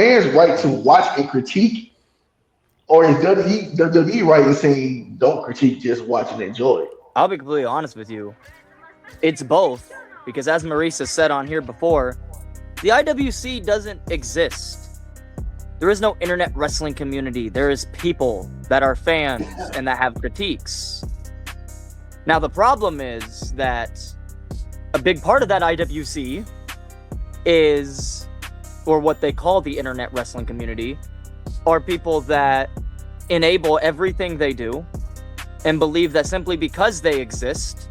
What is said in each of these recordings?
fans right to watch and critique, or is WWE right in saying don't critique, just watch and enjoy? I'll be completely honest with you. It's both, because as Maurice has said on here before, the IWC doesn't exist. There is no internet wrestling community. There is people that are fans and that have critiques. Now, the problem is that a big part of that IWC is, or what they call the internet wrestling community, are people that enable everything they do and believe that simply because they exist,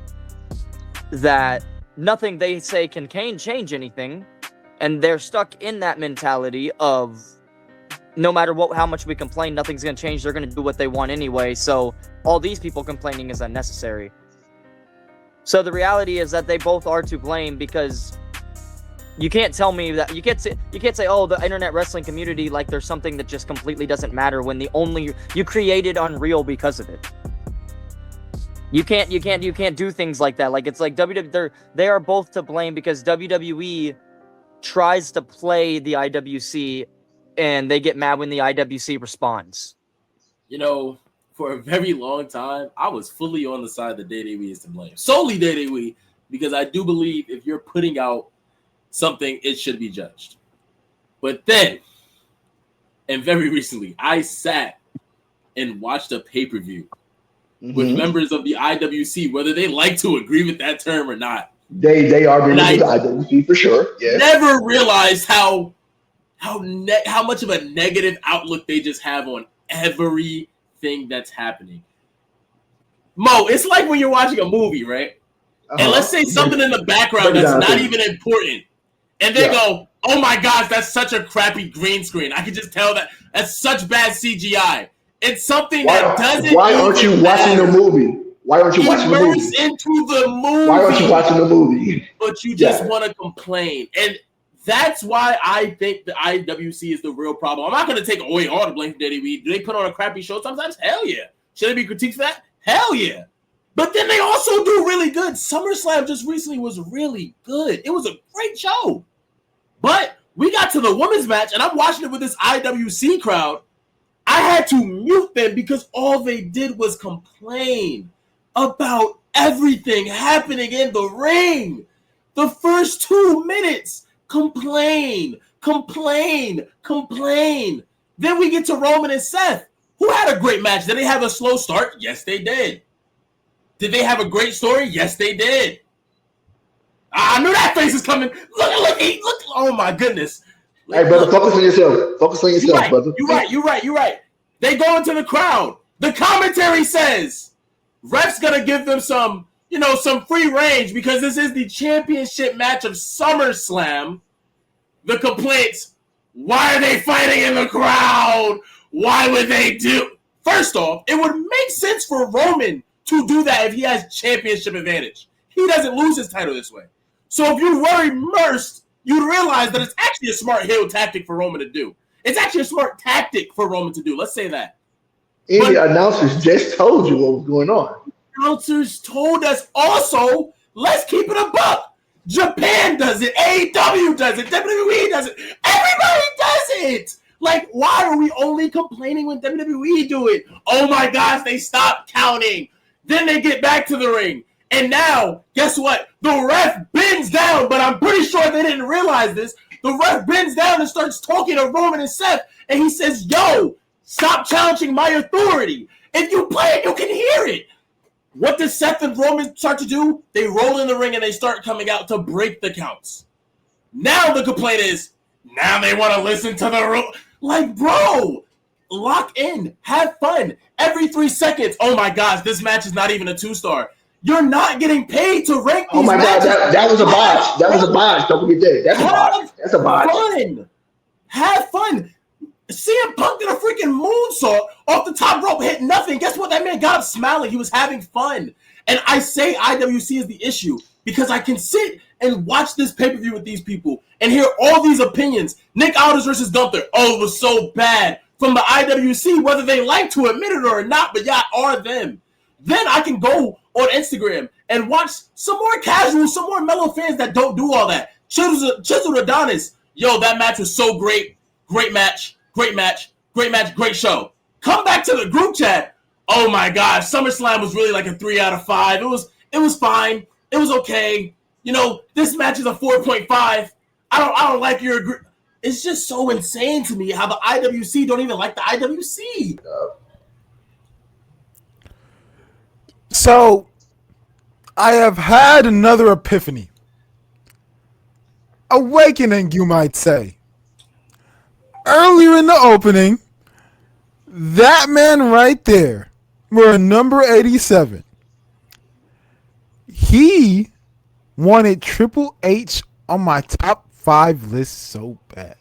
that nothing they say can change anything, and they're stuck in that mentality of no matter how much we complain, nothing's going to change. They're going to do what they want anyway, so all these people complaining is unnecessary. So the reality is that they both are to blame, because you can't tell me that you can't say oh, the internet wrestling community, like there's something that just completely doesn't matter when you created Unreal because of it. You can't do things like that. Like, it's like they are both to blame, because WWE tries to play the IWC and they get mad when the IWC responds. You know, for a very long time, I was fully on the side that WWE is to blame. Solely WWE, because I do believe if you're putting out something, it should be judged. But then, and very recently, I sat and watched a pay-per-view with members of the IWC, whether they like to agree with that term or not. They are members of the IWC for sure. Yeah. Never realized how much of a negative outlook they just have on everything that's happening. Mo, it's like when you're watching a movie, right? And let's say something in the background that's not even important. And they go, oh my gosh, that's such a crappy green screen. I can just tell that's such bad CGI. It's something that doesn't. Why aren't you watching the movie? Why aren't you watching the movie? Into the movie. Why aren't you watching the movie? But you just want to complain. And that's why I think the IWC is the real problem. I'm not going to take away all the blame from WWE. Do they put on a crappy show sometimes? Hell yeah. Should they be critiqued for that? Hell yeah. But then they also do really good. SummerSlam just recently was really good. It was a great show. But we got to the women's match, and I'm watching it with this IWC crowd. I had to mute them because all they did was complain about everything happening in the ring. The first 2 minutes, complain. Then we get to Roman and Seth, who had a great match. Did they have a slow start? Yes, they did. Did they have a great story? Yes, they did. I knew that face is coming. Look. Oh, my goodness. Hey, brother, focus on yourself. Focus on yourself, brother. You're right. They go into the crowd. The commentary says ref's going to give them some free range because this is the championship match of SummerSlam. The complaints, why are they fighting in the crowd? Why would they do? First off, it would make sense for Roman to do that if he has championship advantage. He doesn't lose his title this way. So if you were immersed, you'd realize that it's actually a smart heel tactic for Roman to do. It's actually a smart tactic for Roman to do. Let's say that. And the announcers just told you what was going on. Announcers told us also, let's keep it a buck. Japan does it. AEW does it. WWE does it. Everybody does it. Like, why are we only complaining when WWE do it? Oh my gosh, they stopped counting. Then they get back to the ring. And now, guess what? The ref bends down, but I'm pretty sure they didn't realize this. The ref bends down and starts talking to Roman and Seth, and he says, yo, stop challenging my authority. If you play it, you can hear it. What does Seth and Roman start to do? They roll in the ring and they start coming out to break the counts. Now the complaint is, now they want to listen to the rule. Like, bro, lock in. Have fun. Every 3 seconds, oh my gosh, this match is not even a 2-star. You're not getting paid to rank these matches. God, that was a botch. That was a botch. Don't forget that. That's a botch. Have fun. CM Punk did a freaking moonsault off the top rope, hit nothing. Guess what? That man got up smiling. He was having fun. And I say IWC is the issue because I can sit and watch this pay-per-view with these people and hear all these opinions. Nick Aldis versus Gunther. Oh, it was so bad. From the IWC, whether they like to admit it or not, but y'all are them. Then I can go on Instagram and watch some more casual, some more mellow fans that don't do all that. Chiseled Adonis. Yo, that match was so great. great match, great show. Come back to the group chat. Oh my God, SummerSlam was really like a 3 out of 5. It was fine. It was okay. You know, this match is a 4.5. I don't like your agree. It's just so insane to me how the IWC don't even like the IWC. So, I have had another epiphany. Awakening, you might say. Earlier in the opening, that man right there, we're number 87. He wanted Triple H on my top 5 list so bad.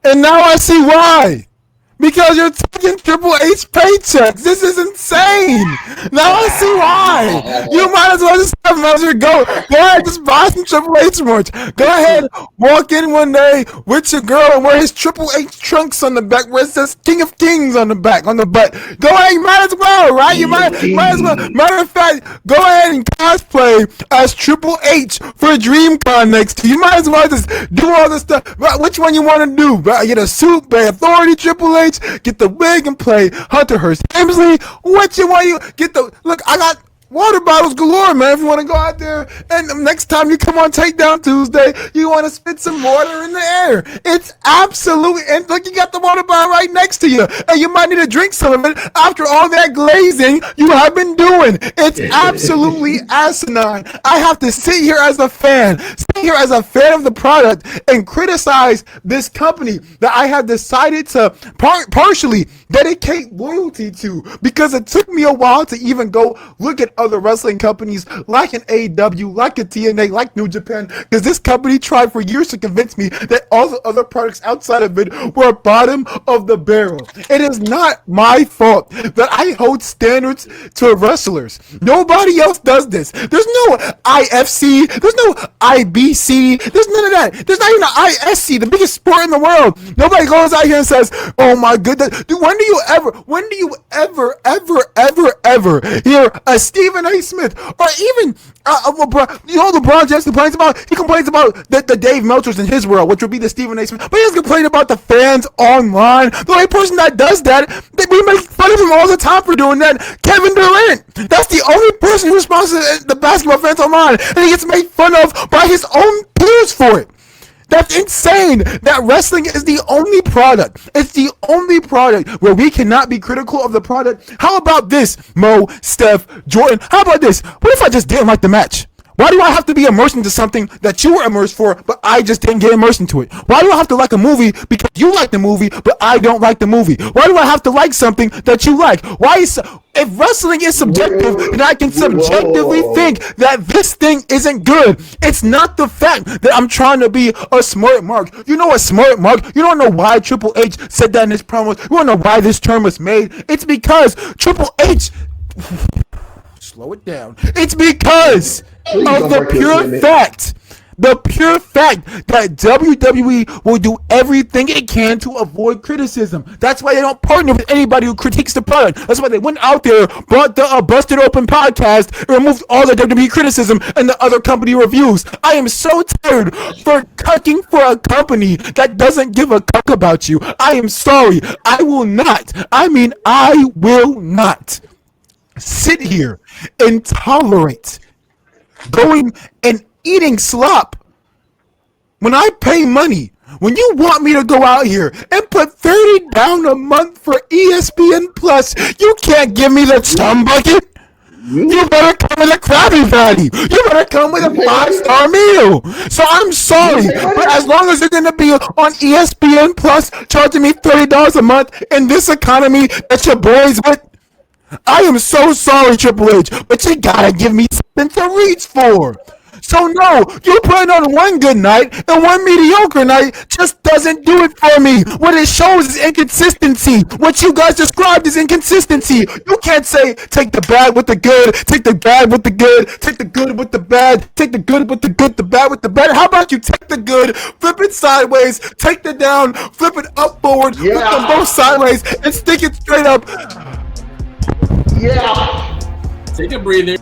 And now I see why. Because you're taking Triple H paychecks. This is insane. Now I see why. You might as well just have Measure go. Go ahead, just buy some Triple H merch. Go ahead, walk in one day with your girl and wear his Triple H trunks on the back where it says King of Kings on the back, on the butt. Go ahead, you might as well, right? You might as well. Matter of fact, go ahead and cosplay as Triple H for DreamCon next year. You might as well just do all this stuff. Which one you want to do? Get a suit, Bay Authority, Triple H. Get the wig and play Hunter Hearst Helmsley. What you want? You get the look. I got water bottles galore, man. If you want to go out there and next time you come on Takedown Tuesday, you want to spit some water in the air. It's absolutely, and look, you got the water bottle right next to you, and you might need to drink some of it after all that glazing you have been doing. It's absolutely asinine. I have to sit here as a fan of the product and criticize this company that I have decided to partially dedicate loyalty to, because it took me a while to even go look at other wrestling companies like an AEW, like a TNA, like New Japan, because this company tried for years to convince me that all the other products outside of it were bottom of the barrel. It is not my fault that I hold standards to wrestlers. Nobody else does this. There's no IFC, there's no IBC, there's none of that. There's not even an ISC, the biggest sport in the world. Nobody goes out here and says, oh my goodness, dude, when do you ever hear a Stephen A. Smith or even LeBron James complains about the Dave Meltzers in his world, which would be the Stephen A. Smith, but he doesn't complain about the fans online. The only person that does that, we make fun of him all the time for doing that, Kevin Durant. That's the only person who responds to the basketball fans online, and he gets made fun of by his own peers for it. That's insane. That wrestling is the only product. It's the only product where we cannot be critical of the product. How about this, Mo, Steph, Jordan? How about this? What if I just didn't like the match? Why do I have to be immersed into something that you were immersed for, but I just didn't get immersed into it? Why do I have to like a movie because you like the movie, but I don't like the movie? Why do I have to like something that you like? If wrestling is subjective, then I can subjectively think that this thing isn't good. It's not the fact that I'm trying to be a smart mark. You know a smart mark? You don't know why Triple H said that in his promos. You don't know why this term was made. It's because Triple H... Slow it down. It's because of the pure fact that WWE will do everything it can to avoid criticism. That's why they don't partner with anybody who critiques the product. That's why they went out there, brought the Busted Open podcast, and removed all the WWE criticism and the other company reviews. I am so tired for cucking for a company that doesn't give a cuck about you. I am sorry. I will not sit here and tolerate going and eating slop when I pay money. When you want me to go out here and put $30 down a month for ESPN Plus, you can't give me the chum bucket. You better come with a Krabby Patty. You better come with a 5-star meal. So I'm sorry, but as long as you're going to be on ESPN Plus charging me $30 a month in this economy that your boys with, I am so sorry, Triple H, but you gotta give me something to reach for. So no, you putting on one good night and one mediocre night just doesn't do it for me. What it shows is inconsistency. What you guys described is inconsistency. You can't say take the bad with the good, take the bad with the good, take the good with the bad, take the good with the good, the bad with the bad. How about you take the good, flip it sideways, take the down, flip it up forward, flip them both sideways, and stick it straight up. Yeah. Take a breather.